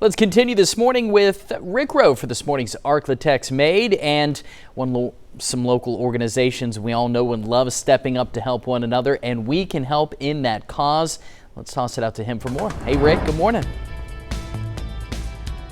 Let's continue this morning with Rick Rowe for this morning's ArkLaTex Made, and some local organizations we all know and love stepping up to help one another, and we can help in that cause. Let's toss it out to him for more. Hey Rick, good morning.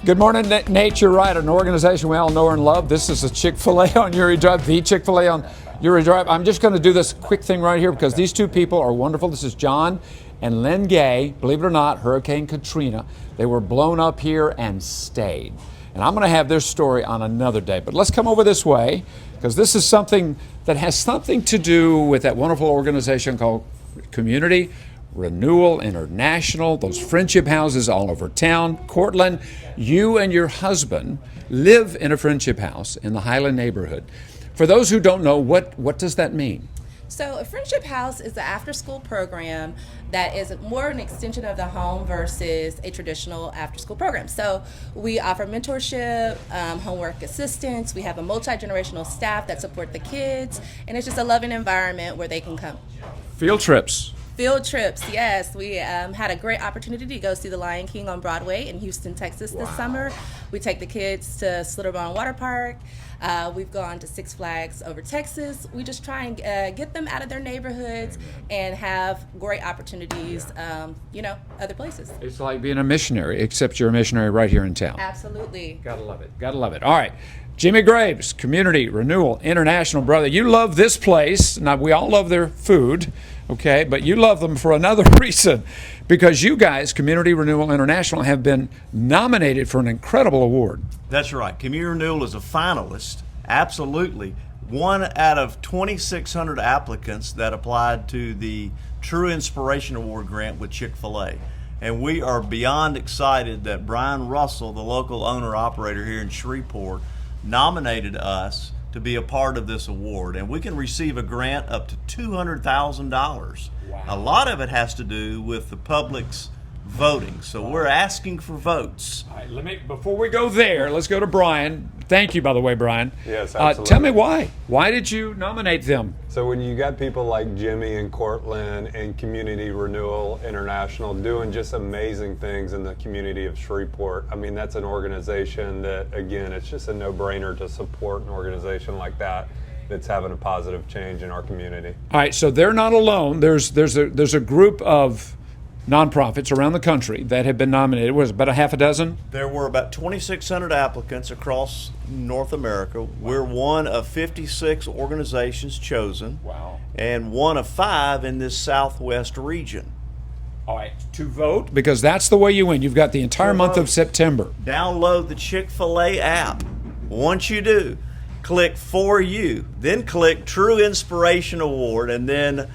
Good morning, Nate. You're right. An organization we all know and love. This is a Chick-fil-A on Uri Drive, the Chick-fil-A on Uri Drive. I'm just going to do this quick thing right here because these two people are wonderful. This is John and Lynn Gay. Believe it or not, Hurricane Katrina. They were blown up here and stayed. And I'm going to have their story on another day. But let's come over this way because this is something that has something to do with that wonderful organization called Community Renewal International, those friendship houses all over town. Cortland, you and your husband live in a friendship house in the Highland neighborhood. For those who don't know, what does that mean? So a friendship house is an after-school program that is more an extension of the home versus a traditional after-school program. So we offer mentorship, homework assistance. We have a multi-generational staff that support the kids, and it's just a loving environment where they can come. Field trips. Field trips, yes. We had a great opportunity to go see The Lion King on Broadway in Houston, Texas this summer. We take the kids to Slitterbone Water Park. We've gone to Six Flags over Texas. We just try and get them out of their neighborhoods and have great opportunities, other places. It's like being a missionary, except you're a missionary right here in town. Absolutely. Gotta love it. Gotta love it. All right. Jimmy Graves, Community Renewal International, brother. You love this place. Now, we all love their food, okay? But you love them for another reason, because you guys, Community Renewal International, have been nominated for an incredible award. That's right. Community Renewal is a finalist, absolutely. One out of 2,600 applicants that applied to the True Inspiration Award grant with Chick-fil-A. And we are beyond excited that Brian Russell, the local owner-operator here in Shreveport, nominated us to be a part of this award, and we can receive a grant up to $200,000. Wow. A lot of it has to do with the public's voting, so we're asking for votes. All right, before we go there, let's go to Brian. Thank you, by the way, Brian. Yes, absolutely. Tell me why. Why did you nominate them? So when you got people like Jimmy and Cortland and Community Renewal International doing just amazing things in the community of Shreveport, I mean, that's an organization that, again, it's just a no-brainer to support an organization like that that's having a positive change in our community. All right, so they're not alone. There's a group of nonprofits around the country that have been nominated. Was it about a half a dozen? There were about 2,600 applicants across North America. Wow. We're one of 56 organizations chosen. Wow. And one of 5 in this Southwest region. All right, to vote, because that's the way you win. You've got the entire month of September. Download the Chick-fil-A app. Once you do, click For You, then click True Inspiration Award, and then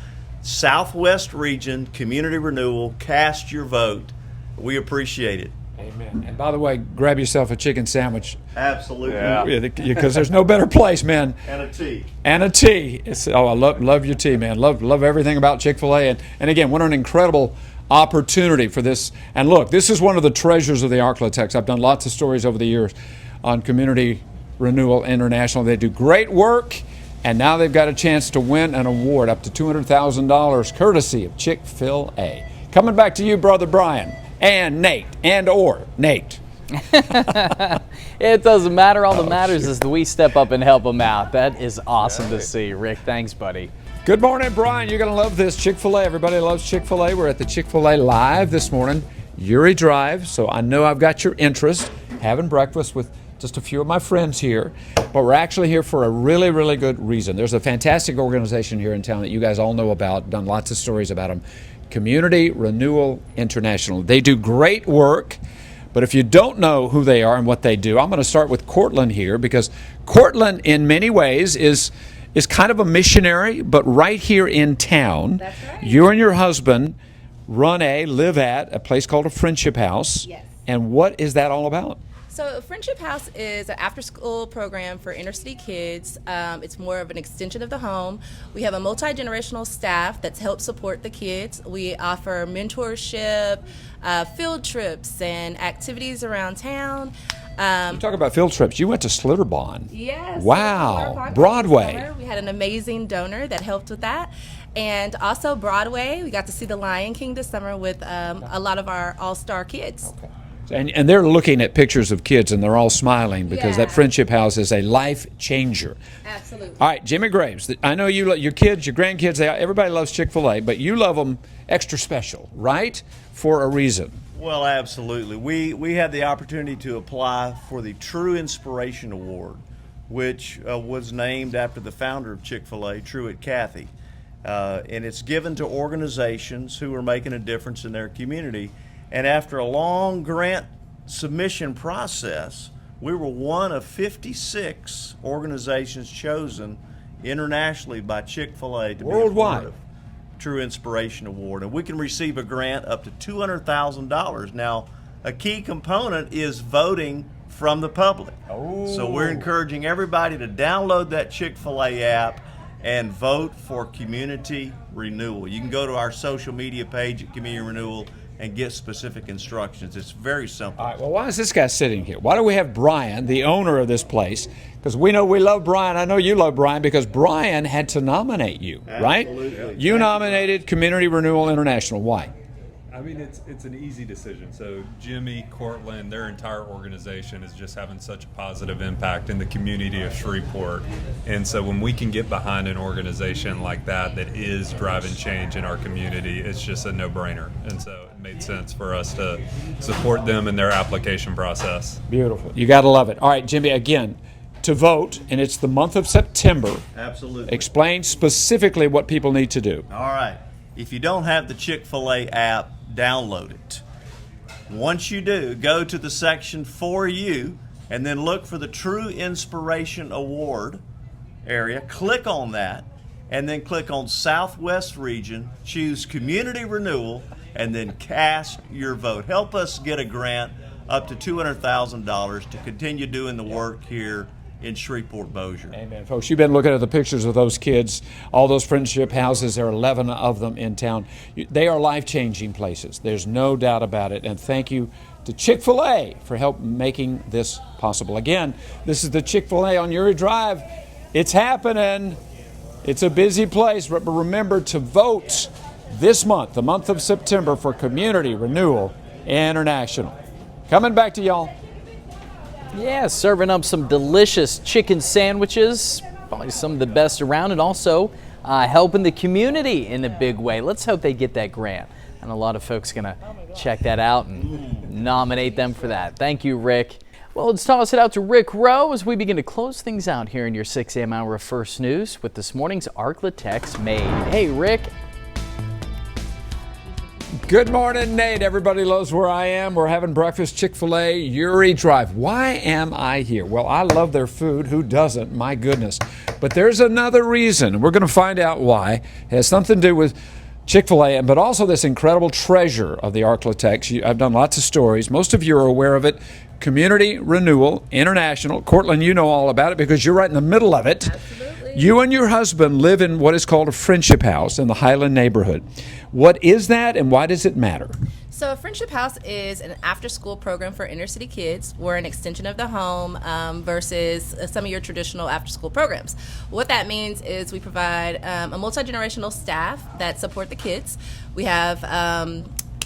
Southwest Region, Community Renewal, cast your vote. We appreciate it. Amen. And by the way, grab yourself a chicken sandwich. Absolutely. Yeah. Because there's no better place, man. And a tea. And a tea. I love your tea, man. Love everything about Chick-fil-A. And again, what an incredible opportunity for this. And look, this is one of the treasures of the ArkLaTex. I've done lots of stories over the years on Community Renewal International. They do great work. And now they've got a chance to win an award up to $200,000 courtesy of Chick-fil-A. Coming back to you, Brother Brian, and Nate, or Nate. It doesn't matter. All that matters is that we step up and help them out. That is awesome to see. Rick, thanks, buddy. Good morning, Brian. You're going to love this. Chick-fil-A. Everybody loves Chick-fil-A. We're at the Chick-fil-A Live this morning, Uri Drive. So I know I've got your interest, having breakfast with just a few of my friends here, but we're actually here for a really, really good reason. There's a fantastic organization here in town that you guys all know about, done lots of stories about them, Community Renewal International. They do great work, but if you don't know who they are and what they do, I'm going to start with Cortland here, because Cortland in many ways is kind of a missionary, but right here in town. That's right. You and your husband live at a place called a Friendship House. Yes. And what is that all about? So Friendship House is an after-school program for inner-city kids. It's more of an extension of the home. We have a multi-generational staff that's helped support the kids. We offer mentorship, field trips, and activities around town. You talk about field trips. You went to Slitterbone. Yes. Wow. Broadway. We had an amazing donor that helped with that. And also Broadway, we got to see The Lion King this summer with a lot of our all-star kids. Okay. And they're looking at pictures of kids and they're all smiling because that Yeah. Friendship House is a life changer. Absolutely. All right, Jimmy Graves, I know you, your kids, your grandkids, everybody loves Chick-fil-A, but you love them extra special, right? For a reason. Well, absolutely. We had the opportunity to apply for the True Inspiration Award, which was named after the founder of Chick-fil-A, Truett Cathy. And it's given to organizations who are making a difference in their community. And after a long grant submission process, we were one of 56 organizations chosen internationally by Chick-fil-A to Worldwide. be a part of True Inspiration Award. And we can receive a grant up to $200,000. Now, a key component is voting from the public. So we're encouraging everybody to download that Chick-fil-A app and vote for Community Renewal. You can go to our social media page at Community Renewal and get specific instructions. It's very simple. All right, well, why is this guy sitting here? Why do we have Brian, the owner of this place? Because we know we love Brian. I know you love Brian because Brian had to nominate you, right? Absolutely. You nominated Community Renewal International. Why? I mean, it's an easy decision. So Jimmy, Cortland, their entire organization is just having such a positive impact in the community of Shreveport. And so when we can get behind an organization like that that is driving change in our community, it's just a no-brainer. And so it made sense for us to support them in their application process. Beautiful. You got to love it. All right, Jimmy, again, to vote, and it's the month of September. Absolutely. Explain specifically what people need to do. All right. If you don't have the Chick-fil-A app, download it. Once you do, go to the section For You and then look for the True Inspiration Award area. Click on that and then click on Southwest Region, choose Community Renewal, and then cast your vote. Help us get a grant up to $200,000 to continue doing the work here in Shreveport-Bossier. Amen, folks. You've been looking at the pictures of those kids, all those friendship houses. There are 11 of them in town. They are life-changing places. There's no doubt about it. And thank you to Chick-fil-A for help making this possible. Again, this is the Chick-fil-A on Uri Drive. It's happening. It's a busy place. But remember to vote this month, the month of September, for Community Renewal International. Coming back to y'all. Yeah, serving up some delicious chicken sandwiches, probably some of the best around, and also helping the community in a big way. Let's hope they get that grant. And a lot of folks are going to check that out and nominate them for that. Thank you, Rick. Well, let's toss it out to Rick Rowe as we begin to close things out here in your 6 a.m. hour of First News with this morning's ArkLaTex Made. Hey, Rick. Good morning, Nate. Everybody knows where I am. We're having breakfast, Chick-fil-A, Uri Drive. Why am I here? Well, I love their food. Who doesn't? My goodness. But there's another reason. We're going to find out why. It has something to do with Chick-fil-A, but also this incredible treasure of the ArkLaTex. I've done lots of stories. Most of you are aware of it. Community Renewal International. Cortland, you know all about it because you're right in the middle of it. Absolutely. You and your husband live in what is called a friendship house in the Highland neighborhood. What is that and why does it matter? So, Friendship House is an after-school program for inner-city kids. We're an extension of the home versus some of your traditional after-school programs. What that means is we provide a multi-generational staff that support the kids. We have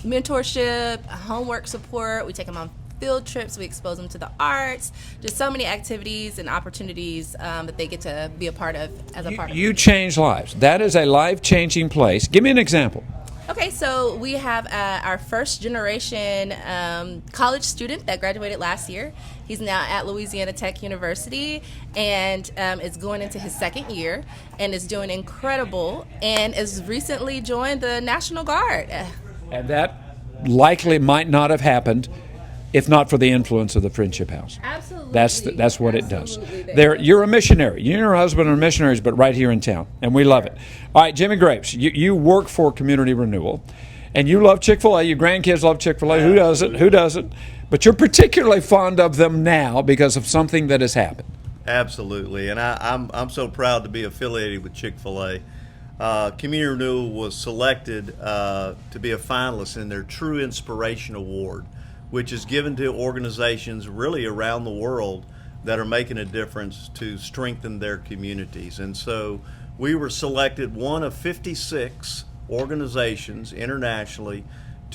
mentorship, homework support. We take them on field trips. We expose them to the arts. Just so many activities and opportunities that they get to be a part of as a part of. You change lives. That is a life-changing place. Give me an example. Okay, so we have our first generation college student that graduated last year. He's now at Louisiana Tech University and is going into his second year and is doing incredible and has recently joined the National Guard. And that likely might not have happened if not for the influence of the Friendship House. Absolutely. That's what it does. Absolutely. You're a missionary. You and your husband are missionaries, but right here in town, and we love it. All right, Jimmy Graves, you work for Community Renewal, and you love Chick-fil-A. Your grandkids love Chick-fil-A. Who doesn't? Who doesn't? But you're particularly fond of them now because of something that has happened. Absolutely, and I'm so proud to be affiliated with Chick-fil-A. Community Renewal was selected to be a finalist in their True Inspiration Award, which is given to organizations really around the world that are making a difference to strengthen their communities. And so we were selected one of 56 organizations internationally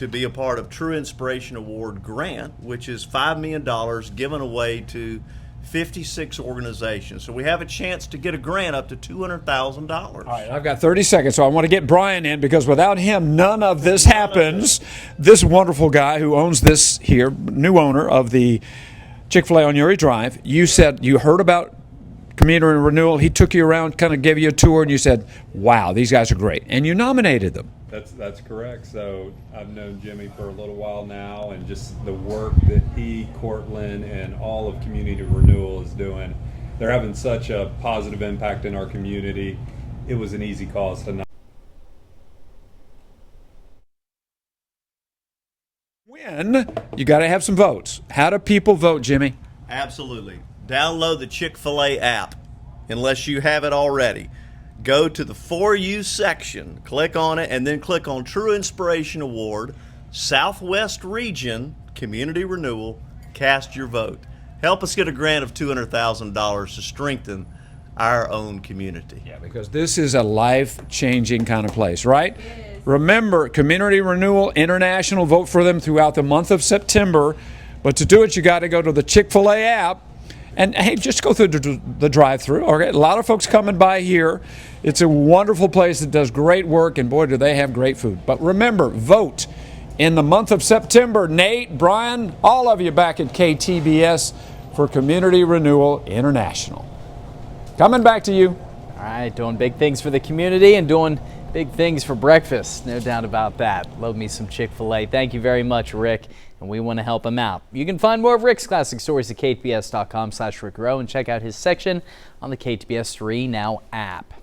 to be a part of True Inspiration Award grant, which is $5 million given away to 56 organizations. So we have a chance to get a grant up to $200,000. All right, I've got 30 seconds, so I want to get Brian in because without him, none of this happens. This wonderful guy who owns this here, new owner of the Chick-fil-A on Uri Drive, you said you heard about Community Renewal. He took you around, kind of gave you a tour, and you said, wow, these guys are great. And you nominated them. That's correct. So I've known Jimmy for a little while now, and just the work that he, Cortland, and all of Community Renewal is doing, they're having such a positive impact in our community. It was an easy cause to win. You got to have some votes. How do people vote, Jimmy? Absolutely. Download the Chick-fil-A app unless you have it already. Go to the For You section, click on it, and then click on True Inspiration Award, Southwest Region, Community Renewal. Cast your vote. Help us get a grant of $200,000 to strengthen our own community. Yeah, because this is a life-changing kind of place, right? Remember, Community Renewal International, vote for them throughout the month of September. But to do it, you got to go to the Chick-fil-A app. And hey, just go through the drive-through. Okay, a lot of folks coming by here. It's a wonderful place that does great work, and boy, do they have great food. But remember, vote in the month of September. Nate, Brian, all of you back at KTBS for Community Renewal International. Coming back to you. All right, doing big things for the community and doing big things for breakfast. No doubt about that. Love me some Chick-fil-A. Thank you very much, Rick. And we want to help him out. You can find more of Rick's classic stories at KTBS.com/Rick Rowe and check out his section on the KTBS 3 Now app.